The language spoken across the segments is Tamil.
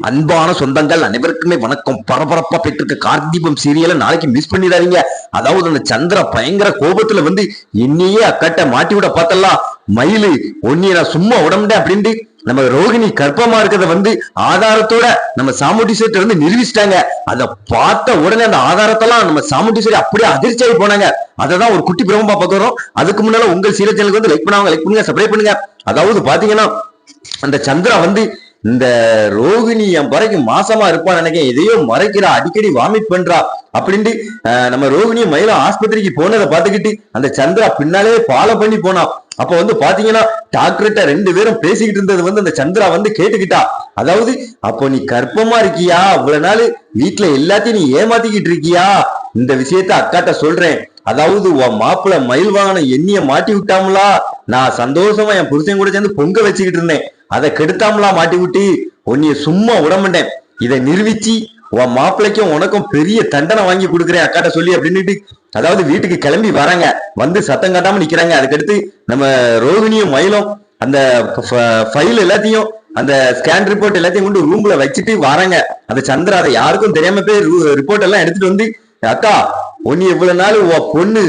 அன்பான சொந்தங்கள் அனைவருக்குமே வணக்கம். பரபரப்பா போயிட்டு இருக்க கார்த்திபம் சீரியலை நாளைக்கு மிஸ் பண்ணிடாதீங்க. அதாவது அந்த சந்திரா பயங்கர கோபத்துல வந்து என்னையே அக்கட்ட மாட்டி விட பார்த்தலாம். மயிலு ஒன்னிய நான் சும்மா உடம்புட்டேன் அப்படின்ட்டு நம்ம ரோகிணி கர்ப்பமா இருக்கிறத வந்து ஆதாரத்தோட நம்ம சாமுண்டீஸ்வரர் வந்து நிரூபிச்சிட்டாங்க. அதை பார்த்த உடனே அந்த ஆதாரத்தெல்லாம் நம்ம சாமுண்டீஸ்வரி அப்படியே அதிர்ச்சியாகி போனாங்க. அதான் ஒரு குட்டி பிரம்மபா பார்க்கிறோம். அதுக்கு முன்னால உங்கள் சீரியல் சேனலுக்கு வந்து லைக் பண்ணுங்க, சப்ஸ்கிரைப் பண்ணுங்க. அதாவது பாத்தீங்கன்னா அந்த சந்திரா வந்து இந்த ரோகிணி என் பிறகு மாசமா இருப்பான்னு நினைக்கிறேன், எதையோ மறைக்கிறா, அடிக்கடி வாமிட் பண்றா அப்படின்ட்டு நம்ம ரோகிணியும் மயிலும் ஆஸ்பத்திரிக்கு போனதை பார்த்துக்கிட்டு அந்த சந்திரா பின்னாலே ஃபாலோ பண்ணி போனா. அப்ப வந்து பாத்தீங்கன்னா டாக்டர்கிட்ட 2 பேரும் பேசிக்கிட்டு இருந்தது வந்து அந்த சந்திரா வந்து கேட்டுக்கிட்டா. அதாவது அப்போ நீ கர்ப்பமா இருக்கியா, இவ்வளவு நாள் வீட்டுல எல்லாத்தையும் நீ ஏமாத்திக்கிட்டு இருக்கியா, இந்த விஷயத்த அக்காட்ட சொல்றேன். அதாவது உன் மாப்பிள்ள மயில்வாகனம் எண்ணிய மாட்டி விட்டாமலா, நான் சந்தோஷமா என் புருஷன் கூட சேர்ந்து பொங்க வச்சுக்கிட்டு இருந்தேன், அதை கெடுத்தாமலா மாட்டி விட்டு உன்னைய சும்மா விடமாட்டேன், இதை நிரூபிச்சு உன் மாப்பிள்ளைக்கும் உனக்கும் பெரிய தண்டனை வாங்கி கொடுக்குறேன் அக்காட்ட சொல்லி அப்படின்னுட்டு அதாவது வீட்டுக்கு கிளம்பி வராங்க. வந்து சத்தம் காட்டாம நிக்கிறாங்க. அதுக்கடுத்து நம்ம ரோகிணியும் மயிலும் அந்த ஃபைல் எல்லாத்தையும் அந்த ஸ்கேன் ரிப்போர்ட் எல்லாத்தையும் கொண்டு ரூம்ல வச்சுட்டு வராங்க. அந்த சந்திரா அதை யாருக்கும் தெரியாம போய் ரிப்போர்ட் எல்லாம் எடுத்துட்டு வந்து, அக்கா உன்னை இவ்வளவு நாள் உன் பொண்ணு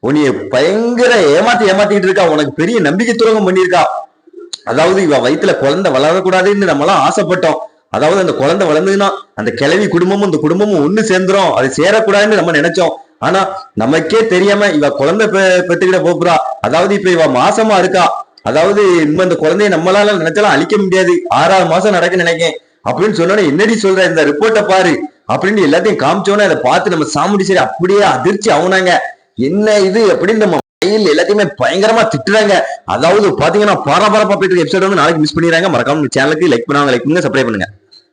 உன்னைய பயங்கர ஏமாத்திக்கிட்டு இருக்கா, உனக்கு பெரிய நம்பிக்கை துரோகம் பண்ணியிருக்கா. அதாவது இவ வயிற்றுல குழந்தை வளரக்கூடாதுன்னு நம்ம எல்லாம் ஆசைப்பட்டோம். அதாவது அந்த குழந்தை வளர்ந்ததுன்னா அந்த கிழவி குடும்பமும் இந்த குடும்பமும் ஒண்ணு சேர்ந்துரும், அது சேரக்கூடாதுன்னு நம்ம நினைச்சோம். ஆனா நமக்கே தெரியாம இவ குழந்தை பெற்றுக்கிட்ட போப்புறா. அதாவது இப்ப இவ மாசமா இருக்கா. அதாவது இன்னும் இந்த குழந்தைய நம்மளால நினைச்சாலும் அழிக்க முடியாது, 6ஆவது மாசம் நடக்குன்னு நினைக்கேன் அப்படின்னு சொன்னோன்னே, என்னடி சொல்ற, இந்த ரிப்போர்ட்டை பாரு அப்படின்னு எல்லாத்தையும் காமிச்சோன்னே அதை பார்த்து நம்ம சாமுண்டீஸ்வரி அப்படியே அதிர்ச்சி ஆகுனாங்க. என்ன இது அப்படின்னு நம்ம எல்லாத்தையுமே பயங்கரமா திட்டுறாங்க. அதாவது பாத்தீங்கன்னா பரபரப்பா போயிட்டு எபிசோட் வந்து நாளைக்கு மிஸ் பண்ணிடுறாங்க. மறக்காம சேனலுக்கு லைக் பண்ணுங்க, சப்ஸ்கிரைப் பண்ணுங்க.